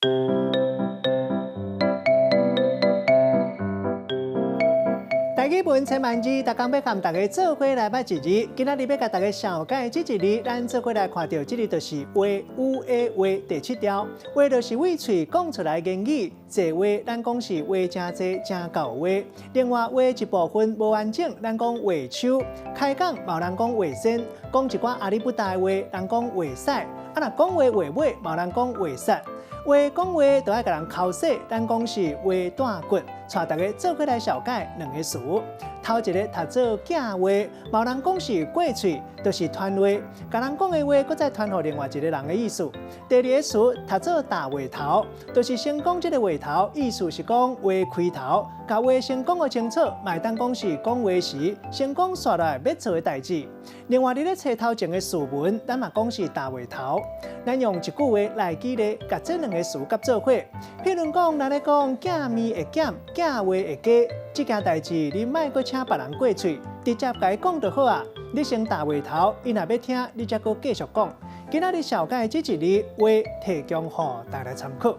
大家文千万字，大家要和大家做伙来捌一字。今仔日要甲大家小解这一字，咱做伙来看到这里就是话有的话第7条。话就是为嘴讲出来的言语，这话咱讲是话真济真够话。另外话一部分无完整，咱讲话丑。开讲冇人讲话先，讲一寡阿里不达的话，人讲话使。若讲话话尾，冇人讲话实。话讲话都要甲人口说，咱讲是话断骨。带大家做伙来小解2个词。头一个读做假话，冇人讲是过嘴，就是传话，甲人讲的话，搁再传予另外一个人的意思。第二个词读做大话头，就是先讲这个话头，意思是讲话开头，甲话先讲个清楚，卖当讲是讲话时先讲刷来要做的代志。另外，你咧册头前的词文，咱嘛讲是大话头。咱用一句话来举例，甲这2个词夹做伙。譬如讲，咱咧讲假面会减，假话会假，这件代志你莫搁请别人过嘴，直接甲伊讲就好啊。你先大话头，伊若要听，你才搁继续讲。今仔日小解这一字，话提供予大家参考。